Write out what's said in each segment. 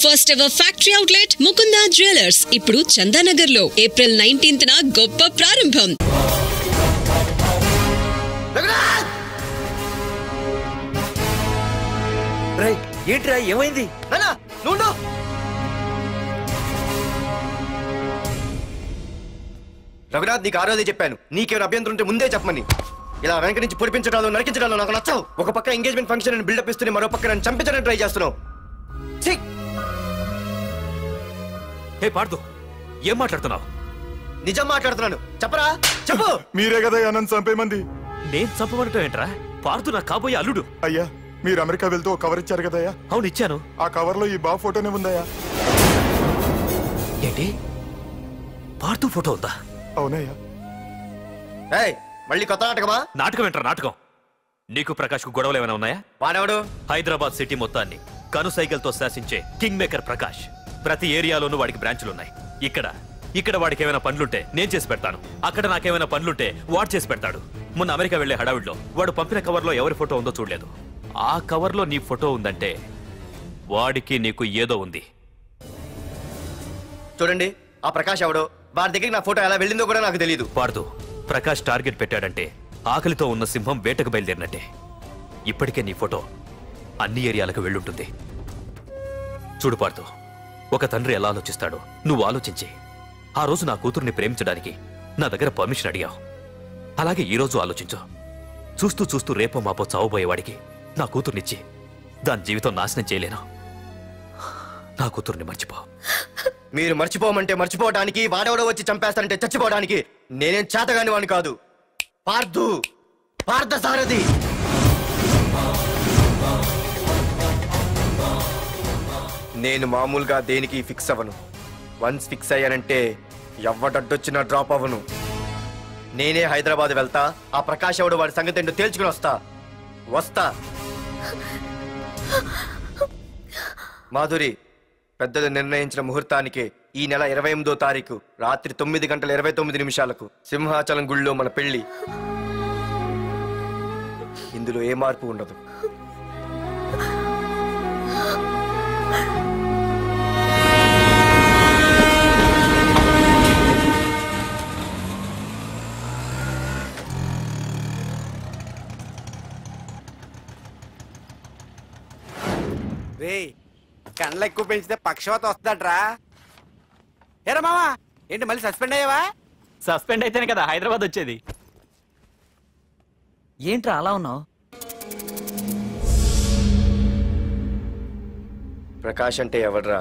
First ever factory outlet Mukunda jewellers ఇప్పుడు చందానగర్ లో April 19th గొప్ప ప్రారంభం. ఏంట్రా ఏమైంది? రఘునాథ్, నీకు ఆ రోజే చెప్పాను, నీకేమైనా అభ్యంతరం ఉంటే ముందే చెప్పమని. ఇలా వెనక నుంచి పొడిపించడాలు నరికించడాలు నాకు నచ్చవు. ఒక పక్క ఎంగేజ్మెంట్ ఫంక్షన్ అని బిల్డప్ ఇస్తూనే మరో పక్క నన్ను చంపించడానికి ట్రై చేస్తున్నావు. ఏం మాట్లాడుతున్నావు? నిజం మాట్లాడుతున్నాను, చెప్పరా చెప్పు. మీరే కదా నన్ను చంపేమంది. నేను చంపబడటం ఏంట్రా? పార్దు నా కాబోయే అల్లుడు. అయ్యా, మీరు అమెరికా వెళ్తూ ఒక కవర్ ఇచ్చారు కదయ్యా? అవును ఇచ్చాను. ఆ కవర్ లో ఈ బాబు ఫోటోనే ఉందయ్యా. ఏంటి, పార్దు ఫోటో ఉందా? అవునయ్యా. మళ్ళీ కొత్త నాటకమా? నాటకం ఏంట్రా నాటకం? నీకు ప్రకాష్ కు గొడవలు ఏమైనా ఉన్నాయా? వాడెవడు? హైదరాబాద్ సిటీ మొత్తాన్ని కను సైకిల్తో శాసించే కింగ్ మేకర్ ప్రకాష్. ప్రతి ఏరియాలోనూ వాడికి బ్రాంచులున్నాయి. ఇక్కడ వాడికి ఏమైనా పనులుంటే నేను చేసి పెడతాను, అక్కడ నాకేమైనా పనులుంటే వాడు చేసి పెడతాడు. మొన్న అమెరికా వెళ్లే హడావిడిలో వాడు పంపిన కవర్లో ఎవరి ఫోటో ఉందో చూడలేదు. ఆ కవర్లో నీ ఫోటో ఉందంటే వాడికి నీకు ఏదో ఉంది. చూడండి, ఆ ప్రకాష్ ఎవడో, వాడి దగ్గరికి నా ఫోటో ఎలా వెళ్ళిందో కూడా నాకు తెలియదు. పార్దు, ప్రకాష్ టార్గెట్ పెట్టాడంటే ఆకలితో ఉన్న సింహం వేటకు బయలుదేరినట్టే. ఇప్పటికే నీ ఫోటో అన్ని ఏరియాలకు వెళ్ళుంటుంది. చూడు పార్దు, ఒక తండ్రి ఎలా ఆలోచిస్తాడో నువ్వు ఆలోచించి ఆ రోజు నా కూతుర్ని ప్రేమించడానికి నా దగ్గర పర్మిషన్ అడిగావు. అలాగే ఈ రోజు ఆలోచించు. చూస్తూ చూస్తూ రేపో మాపో చావబోయేవాడికి నా కూతుర్నిచ్చి దాని జీవితం నాశనం చేయలేను. నా కూతుర్ని మర్చిపో. మీరు మర్చిపోమంటే మర్చిపోవడానికి, వాడెవడో వచ్చి చంపేస్తానంటే చచ్చిపోవడానికి నేనేం చేతగాని వాడిని కాదు. పార్థసారథి. నేను మామూలుగా దేనికి ఫిక్స్ అవ్వను. వన్స్ ఫిక్స్ అయ్యానంటే ఎవ్వడడ్డొచ్చినా డ్రాప్ అవ్వను. నేనే హైదరాబాద్ వెళ్తా, ఆ ప్రకాష్ ఎవడు వాడి సంగతి ఏంటో తేల్చుకుని వస్తా. మాధురి, పెద్దలు నిర్ణయించిన ముహూర్తానికి ఈ నెల 28వ తారీఖు రాత్రి 9:29 సింహాచలం గుళ్ళో మన పెళ్లి. ఇందులో ఏ మార్పు ఉండదు. కండ్లు ఎక్కువ పెంచితే పక్షవాత వస్తుందట్రా. ఏరా మామా, ఏంటి మళ్ళీ సస్పెండ్ అయ్యావా? సస్పెండ్ అయితేనే కదా హైదరాబాద్ వచ్చేది. ఏంట్రా అలా ఉన్నావు? ప్రకాష్ అంటే ఎవడ్రా?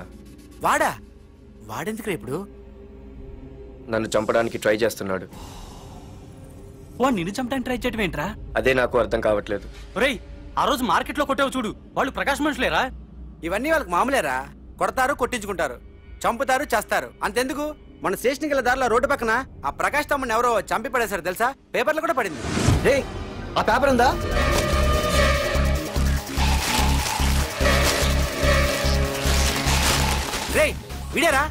వాడెందుకురా ఇప్పుడు? నన్ను చంపడానికి ట్రై చేస్తున్నాడు. వాడు నిన్ను చంపడానికి ట్రై చేయడం ఏంట్రా? అదే నాకు అర్థం కావట్లేదు. ఒరేయ్, ఆ రోజు మార్కెట్లో కొట్టావు చూడు, వాళ్ళు ప్రకాష్ మనుషులేరా? ఇవన్నీ వాళ్ళకి మామూలేరా. కొడతారు, కొట్టించుకుంటారు, చంపుతారు, చేస్తారు. అంతెందుకు, మన స్టేషన్కి వెళ్ళే దారిలో రోడ్డు పక్కన ఆ ప్రకాష్ తమ్ముని ఎవరో చంపి పడేశారు తెలుసా? పేపర్లు కూడా పడింది. రే, ఆ పేపర్ ఉందా? రే విడారా?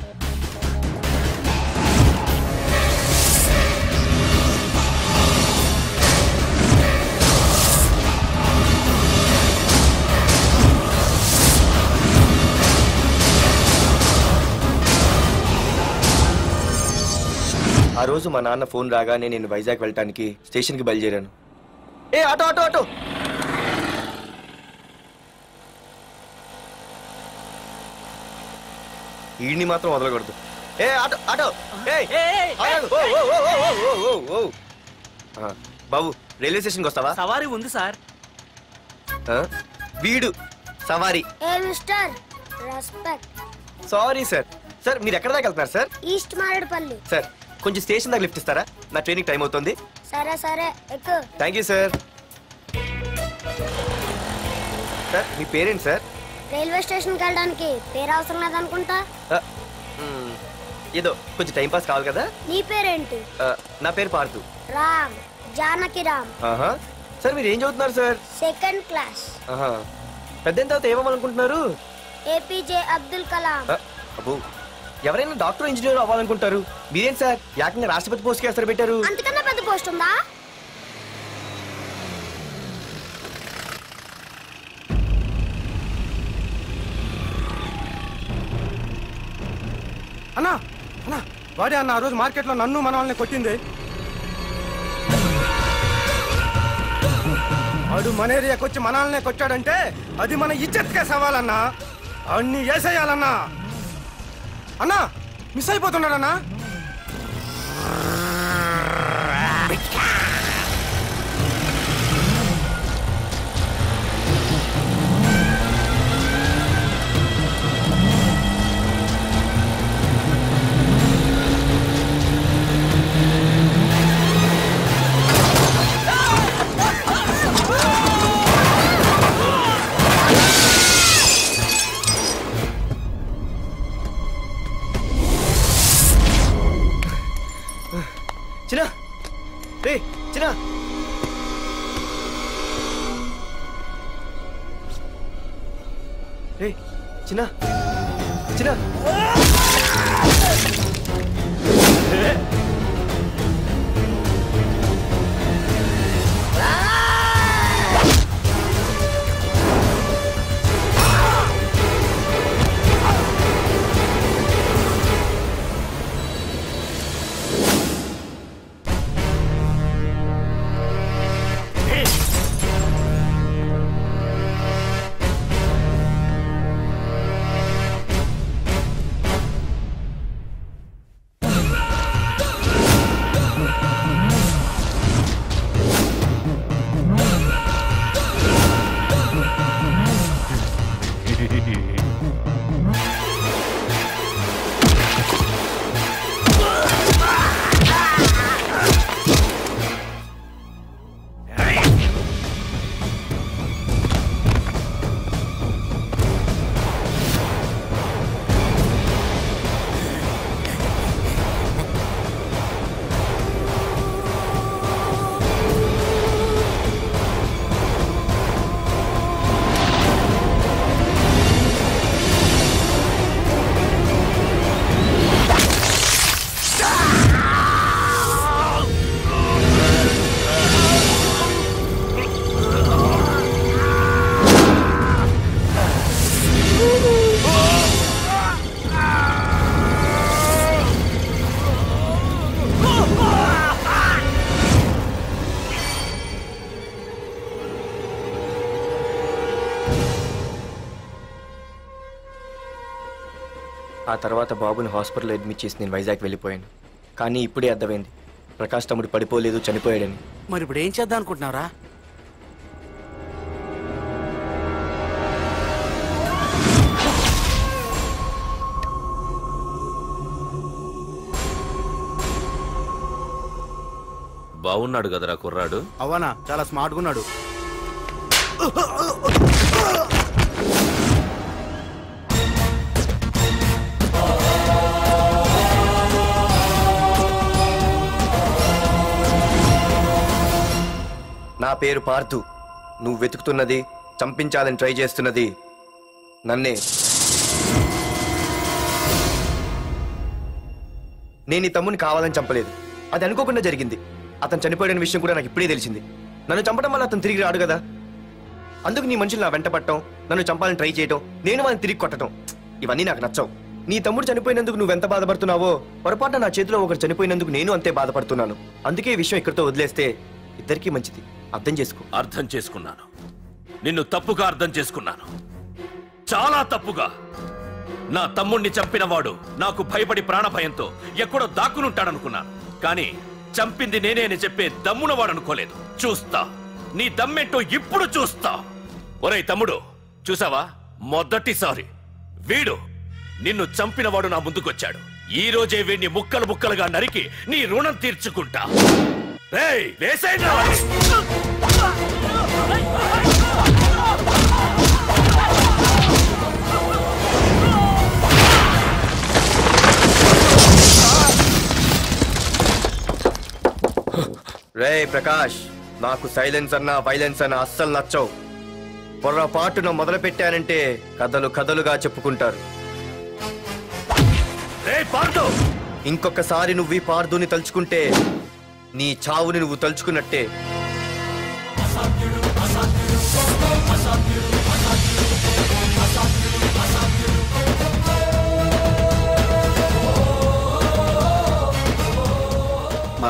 ఆ రోజు మా నాన్న ఫోన్ రాగానే నేను వైజాగ్ వెళ్ళటానికి స్టేషన్కి బయలుదేరాను. Auto auto auto. ఈడిని మాత్రం వదలకూడదు. Auto auto. బాబు, రైల్వే స్టేషన్కి వస్తావా? సవారీ ఉంది సార్. వీడు సవారీ. Sorry sir. సార్, మీరు ఎక్కడ దాకా వెళ్తున్నారు సార్? ఈస్ట్ మారేడుపల్లి. సార్, కొంచెం స్టేషన్ దాకా లిఫ్ట్ ఇస్తారా? నా ట్రైనింగ్ టైం అవుతుంది. సరే సరే, ఎక్కు. Thank you sir. సార్, మీ పేరేంటి సార్? రైల్వే స్టేషన్కి వెళ్ళడానికి పేరు అవసరం లేదనుకుంటా. ఏదో కొంచెం టైం పాస్ కావాలి కదా. నీ పేరేంటి? నా పేరు పార్థు. రామ్, జానకి రామ్. సార్, మీరు ఏం చదువుతున్నారు సార్? Second class. పెద్ద తర్వాత ఏమనుకుంటున్నారు? ఏపీజే అబ్దుల్ కలాం. అబ్బో, ఎవరైనా డాక్టర్ ఇంజనీర్ అవ్వాలనుకుంటారు. మీరేం సార్ ఏకంగా రాష్ట్రపతి పోస్ట్ కి ఎసరు పెట్టారు? అంతకన్నా పెద్ద పోస్ట్ ఉందా? అన్నా అన్నా వాడే అన్న ఆ రోజు మార్కెట్లో నన్ను మన వాళ్ళని కొట్టింది. వాడు మన ఏరియాకి వచ్చి మన వాళ్ళనే కొట్టాడంటే అది మన ఇజ్జత్కే సవాలన్నా. అన్ని వేసేయాలన్నా. అన్నా మిస్ అయిపోతున్నాడన్నా. చిన్న రే చిన్న రే చిన్న చిన్న ఆ తర్వాత బాబుని హాస్పిటల్లో అడ్మిట్ చేసి నేను వైజాగ్ వెళ్ళిపోయాను. కానీ ఇప్పుడే అర్థమైంది ప్రకాష్ తమ్ముడు పడిపోలేదు, చనిపోయాడని. మరి ఇప్పుడు ఏం చేద్దాం అనుకుంటున్నారా? బాగున్నాడు కదరా కుర్రాడు. అవనా చాలా స్మార్ట్గా ఉన్నాడు. నా పేరు పార్థు. నువ్వు వెతుకుతున్నది, చంపించాలని ట్రై చేస్తున్నది నన్నే. నేను ఈ తమ్ముని కావాలని చంపలేదు, అది అనుకోకుండా జరిగింది. అతను చనిపోయిన విషయం కూడా నాకు ఇప్పుడే తెలిసింది. నన్ను చంపడం వల్ల అతను తిరిగి రాడు కదా, అందుకు నీ మనుషులు నా వెంట పట్టడం, నన్ను చంపాలని ట్రై చేయటం, నేను వాళ్ళని తిరిగి కొట్టడం, ఇవన్నీ నాకు నచ్చవు. నీ తమ్ముడు చనిపోయినందుకు నువ్వెంత బాధపడుతున్నావో పొరపాటున నా చేతిలో ఒకరు చనిపోయినందుకు నేను అంతే బాధపడుతున్నాను. అందుకే ఈ విషయం ఇక్కడితో వదిలేస్తే ఇద్దరికీ మంచిది. అర్థం చేసుకో. అర్థం చేసుకున్నాను. నిన్ను తప్పుగా అర్థం చేసుకున్నాను, చాలా తప్పుగా. నా తమ్ముణ్ణి చంపినవాడు నాకు భయపడి ప్రాణభయంతో ఎక్కడో దాక్కునుంటాడనుకున్నాను. కానీ చంపింది నేనే అని చెప్పే దమ్మునవాడు అనుకోలేదు. చూస్తా, నీ దమ్మేంటో ఇప్పుడు చూస్తా. ఒరేయ్ తమ్ముడు, చూసావా, మొదటిసారి వీడు నిన్ను చంపినవాడు నా ముందుకొచ్చాడు. ఈ రోజే వీడిని ముక్కలు ముక్కలుగా నరికి నీ రుణం తీర్చుకుంటా. రేయ్, వేసేయండి. రేయ్ ప్రకాష్, నాకు సైలెన్స్ అన్నా వైలెన్స్ అన్నా అస్సలు నచ్చవు. పొరపాటున మొదలు పెట్టానంటే కథలు కథలుగా చెప్పుకుంటారు. ఇంకొకసారి నువ్వు ఈ పార్థుని తలుచుకుంటే నీ చావుని నువ్వు తలుచుకున్నట్టే.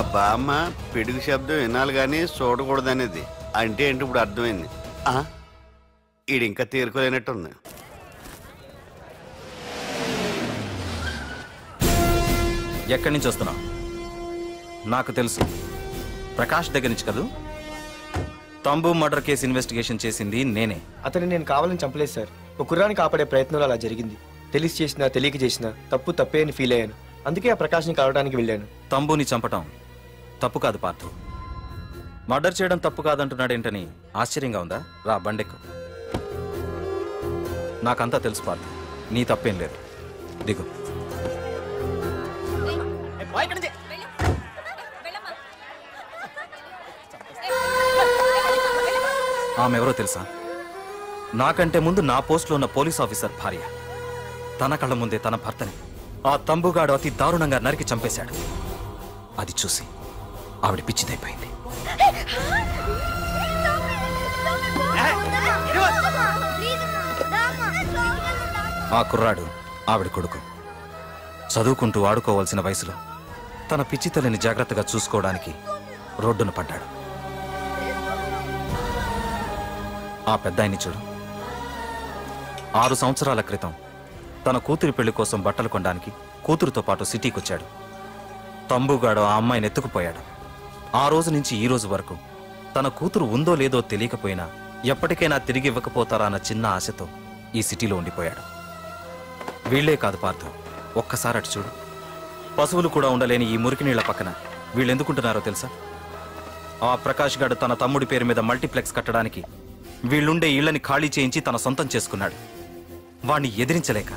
మా బామ్మ పిడుగు శబ్దం వినాలి కానీ చూడకూడదనేది. అంటే ఏంటి ఇప్పుడు అర్థమైంది. ఈడు ఇంకా తీరుకోలేనట్టుంది. ఎక్కడి నుంచి వస్తున్నావు? నాకు తెలుసు, ప్రకాష్ దగ్గర నుంచి కదూ? తంబు మర్డర్ కేసు ఇన్వెస్టిగేషన్ చేసింది నేనే. అతన్ని నేను కావాలని చంపలేదు సార్. ఒక కుర్రాన్ని కాపాడే ప్రయత్నంలో అలా జరిగింది. తెలిసి చేసినా తెలియక చేసినా తప్పే అని ఫీల్ అయ్యాను. అందుకే ఆ ప్రకాష్ని కలవడానికి వెళ్ళాను. తంబుని చంపటం తప్పు కాదు పార్థు. మర్డర్ చేయడం తప్పు కాదంటున్నాడేంటని ఆశ్చర్యంగా ఉందా? రా బండెక్కు. నాకంతా తెలుసు పార్థు, నీ తప్పేం లేదు. దిగు. ఆమె ఎవరో తెలుసా? నాకంటే ముందు నా పోస్టులో ఉన్న పోలీస్ ఆఫీసర్ భార్య. తన కళ్ళ ముందే తన భర్తని ఆ తంబుగాడు అతి దారుణంగా నరికి చంపేశాడు. అది చూసి ఆవిడ పిచ్చిదైపోయింది. ఆ కుర్రాడు ఆవిడ కొడుకు. చదువుకుంటూ ఆడుకోవాల్సిన వయసులో తన పిచ్చి తల్లిని జాగ్రత్తగా చూసుకోవడానికి రోడ్డున పడ్డాడు. ఆ పెద్దాయన్ని చూడు. 6 సంవత్సరాల క్రితం తన కూతురి పెళ్లి కోసం బట్టలు కొనడానికి కూతురుతో పాటు సిటీకి వచ్చాడు. తంబుగాడు ఆ అమ్మాయిని ఎత్తుకుపోయాడు. ఆ రోజు నుంచి ఈ రోజు వరకు తన కూతురు ఉందో లేదో తెలియకపోయినా ఎప్పటికైనా తిరిగి ఇవ్వకపోతారా అన్న చిన్న ఆశతో ఈ సిటీలో ఉండిపోయాడు. వీళ్లే కాదు పార్థు, ఒక్కసారి అటు చూడు. పశువులు కూడా ఉండలేని ఈ మురికి నీళ్ల పక్కన వీళ్ళు ఎందుకుంటున్నారో తెలుసా? ఆ ప్రకాష్ గాడు తన తమ్ముడి పేరు మీద మల్టీప్లెక్స్ కట్టడానికి వీళ్ళుండే ఇళ్లని ఖాళీ చేయించి తన సొంతం చేసుకున్నాడు. వాణ్ణి ఎదిరించలేక,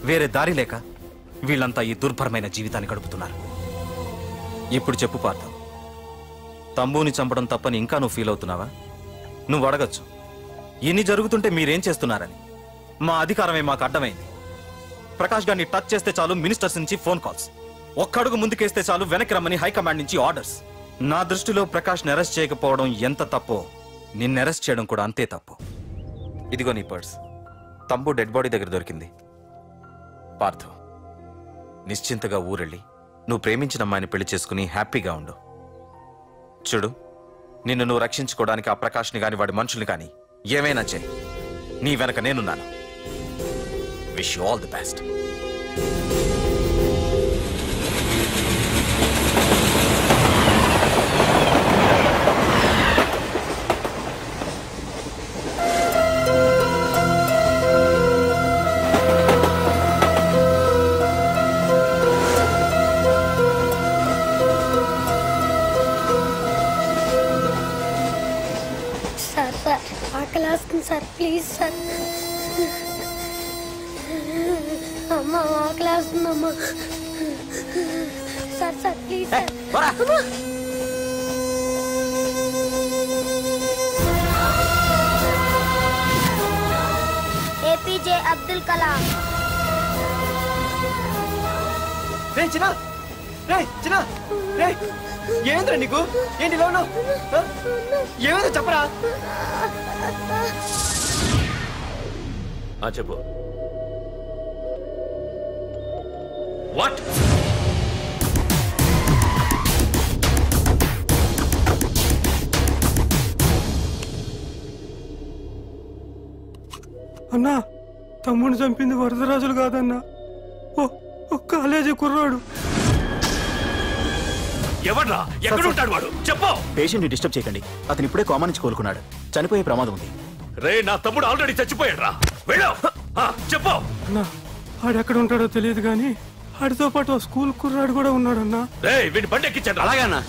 వేరే దారి లేక వీళ్ళంతా ఈ దుర్భరమైన జీవితాన్ని గడుపుతున్నారు. ఇప్పుడు చెప్పు పార్థు, తంబుని చంపడం తప్పని ఇంకా నువ్వు ఫీల్ అవుతున్నావా? నువ్వు అడగచ్చు, ఇన్ని జరుగుతుంటే మీరేం చేస్తున్నారని. మా అధికారమే మాకు అడ్డమైంది. ప్రకాష్ గారిని టచ్ చేస్తే చాలు మినిస్టర్స్ నుంచి ఫోన్ కాల్స్, ఒక్కడుగు ముందుకేస్తే చాలు వెనక్కి రమ్మని హైకమాండ్ నుంచి ఆర్డర్స్. నా దృష్టిలో ప్రకాష్ని అరెస్ట్ చేయకపోవడం ఎంత తప్పో నిన్ను అరెస్ట్ చేయడం కూడా అంతే తప్పు. ఇదిగో నీ పర్స్. తంబు డెడ్ బాడీ దగ్గర దొరికింది. పార్థు, నిశ్చింతగా ఊరెళ్ళి నువ్వు ప్రేమించిన అమ్మాయిని పెళ్లి చేసుకుని హ్యాపీగా ఉండు. చూడు, నిన్ను నువ్వు రక్షించుకోవడానికి ఆ ప్రకాష్ని గాని వాడి మనుషుల్ని కానీ ఏమైనా చేయి. నీ వెనక నేనున్నాను. Wish you all the best. Sir please sir. అమ్మ ఆకలి వస్తుందమ్మా. Sir sir please sir. APJ Abdul Kalam. ఏమైందిరా నీకు? ఏంటి ఇలా ఉన్నావు? ఏమైందో చెప్పరా? చెప్పు. వాట్? అన్నా, తమ్ముడిని చంపింది వరదరాజులు కాదన్నా, ఓ కాలేజీ కుర్రాడు. ఎవడ్రా? ఎక్కడుంటాడు వాడు? చెప్పు. పేషెంట్ ని డిస్టర్బ్ చేయకండి. అతను ఇప్పుడే కోమా నుంచి కోలుకున్నాడు. చనిపోయే ప్రమాదం ఉంది. రే, నా తమ్ముడు ఆల్రెడీ చచ్చిపోయాడు రా. వెళ్ళు. చెప్పు. అన్నా, ఆడెక్కడ ఉంటాడో తెలియదు కానీ ఆడితో పాటు స్కూల్ కుర్రాడు కూడా ఉన్నాడన్నా. రే, వీడిని బండి ఎక్కించండి. అలాగే అన్నా.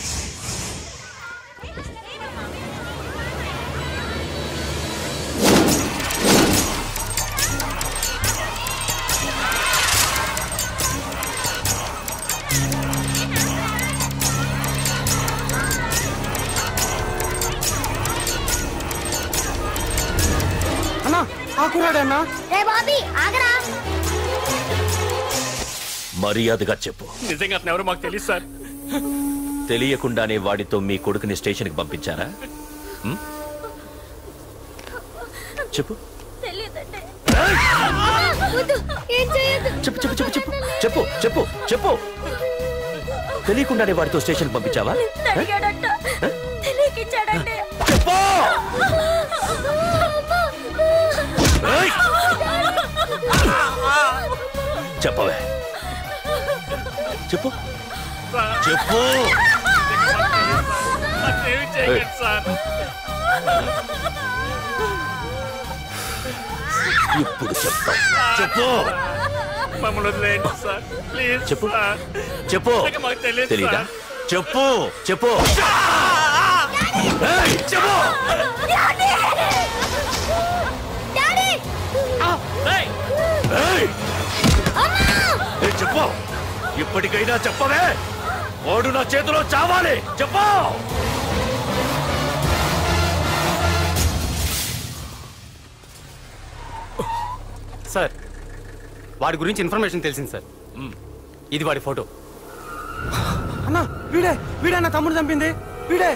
మర్యాదగా చెప్పు. నిజంగా అతను ఎవరో మాకు తెలియదు సార్. తెలియకుండానే వాడితో మీ కొడుకుని స్టేషన్కి పంపించారా? చెప్పు. చెప్పు చెప్పు చెప్పు చెప్పు చెప్పు చెప్పు చెప్పు. తెలియకుండానే వాడితో స్టేషన్ పంపించావా? చెప్పవే, చెప్పు చెప్పు. ఇప్పుడు చెప్తా. చెప్పు. చెప్పు చెప్పు. తెలీదా? చెప్పు చెప్పు చెప్పు. చెప్పు. ఇప్పటికైనా చెప్పవే. వాడు నా చేతిలో చావాలి. చెప్పు. సార్, వాడి గురించి ఇన్ఫర్మేషన్ తెలిసింది సార్. ఇది వాడి ఫోటో. అన్నా వీడే వీడే నా తమ్ముడు చంపింది వీడే.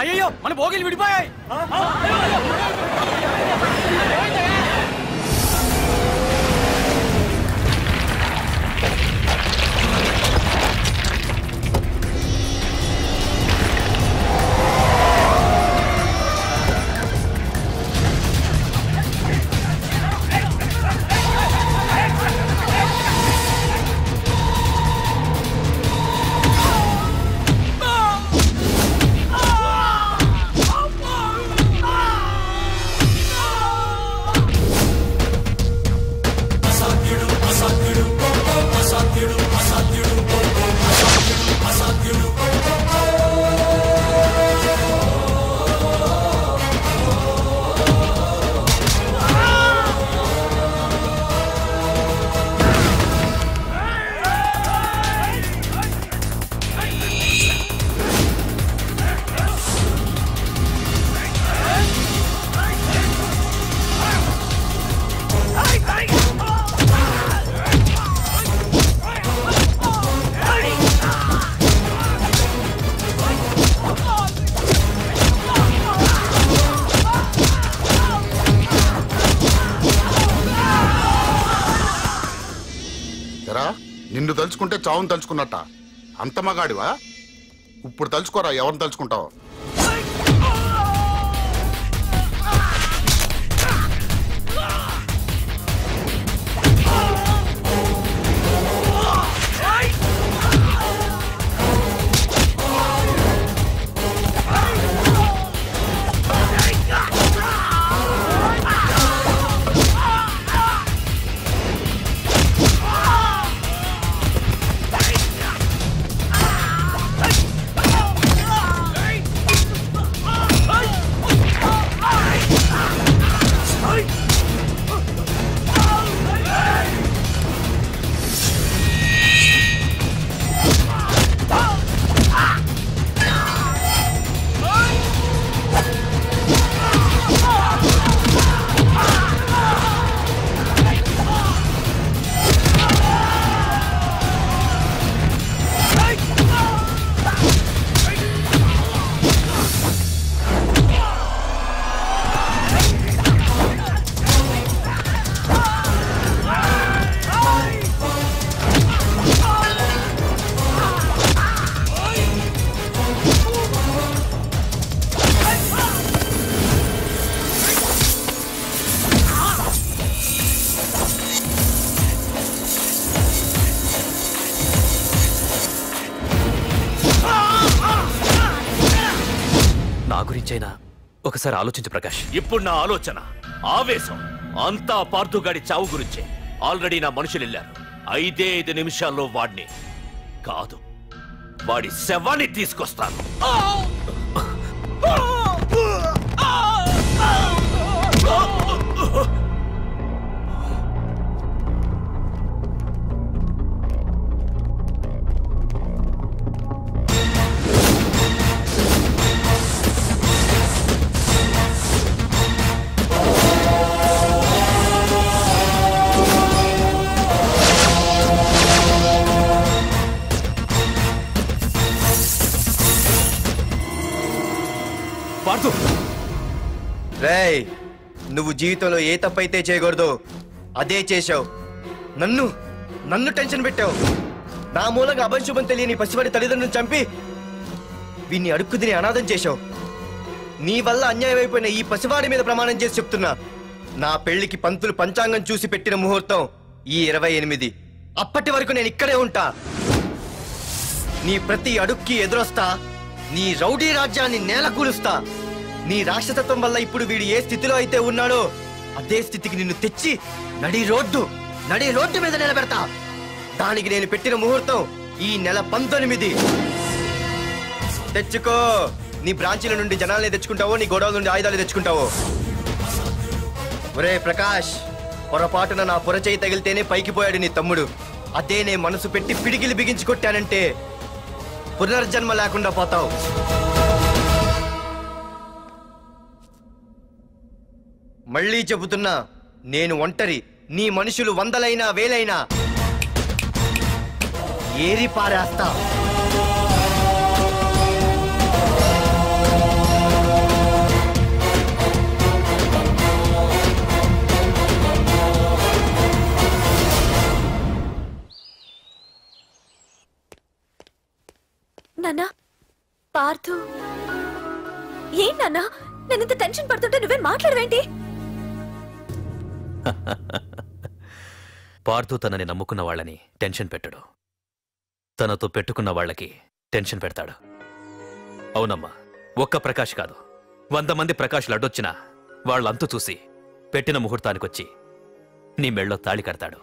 అయ్యో మన భోగిలు విడిపోయాయి. నిన్ను తలుచుకుంటే చావును తలుచుకున్నట్ట. అంత మగాడివా? ఇప్పుడు తలుచుకోరా ఎవరిని తలుచుకుంటావు. గురించైనా ఒకసారి ఆలోచించు ప్రకాష్. ఇప్పుడు నా ఆలోచన, ఆవేశం అంతా పార్థుగాడి చావు గురించే. ఆల్రెడీ నా మనుషులు వెళ్ళారు. 5 నిమిషాల్లో వాడిని కాదు, వాడి శవాన్ని తీసుకొస్తాను. రేయ్, నువ్వు జీవితంలో ఏ తప్పైతే చేయకూడదు అదే చేశావు. నన్ను టెన్షన్ పెట్టావు. నా మూలంగా అభంశుభం తెలియని పసివాడి తల్లిదండ్రులను చంపి వీన్ని అడుక్కు తిని అనాథం చేశావు. నీ వల్ల అన్యాయం అయిపోయిన ఈ పసివాడి మీద ప్రమాణం చేసి చెప్తున్నా, నా పెళ్లికి పంతులు పంచాంగం చూసి పెట్టిన ముహూర్తం ఈ 28. అప్పటి వరకు నేను ఇక్కడే ఉంటా. నీ ప్రతి అడుక్కి ఎదురొస్తా. నీ రౌడీ రాజ్యాన్ని నేలకూలుస్తా. నీ రాక్షసత్వం వల్ల ఇప్పుడు వీడు ఏ స్థితిలో అయితే ఉన్నాడో అదే స్థితికి నిన్ను తెచ్చి నడి రోడ్డు మీద నిలబెడతా. దానికి నేను పెట్టిన ముహూర్తం ఈ నెల 19. తెచ్చుకో. నీ బ్రాంచీల నుండి జనాల్ని తెచ్చుకుంటావో, నీ గోడౌన్ నుండి ఆయుధాలు తెచ్చుకుంటావో. ఒరే ప్రకాష్, పొరపాటున నా పొరచేయి తగిలితేనే పైకి పోయాడు నీ తమ్ముడు. అదే నే మనసు పెట్టి పిడికిలి బిగించి కొట్టానంటే పునర్జన్మ లేకుండా పోతావు. మళ్ళీ చెబుతున్నా, నేను ఒంటరి. నీ మనుషులు 100లైనా 1000లైనా ఏరి పారేస్తా. నాన్నా, పార్థు ఏం నాన్నా? నేను ఇంత టెన్షన్ పడుతుంటే నువ్వేం మాట్లాడవేంటి? పార్థు తనని నమ్ముకున్న వాళ్ళని టెన్షన్ పెట్టడు, తనతో పెట్టుకున్న వాళ్ళకి టెన్షన్ పెడతాడు. అవునమ్మా, ఒక్క ప్రకాష్ కాదు, 100 మంది ప్రకాష్లు అడ్డొచ్చినా వాళ్ళంతు చూసి పెట్టిన ముహూర్తానికొచ్చి నీ మెళ్ళో తాళి కడతాడు.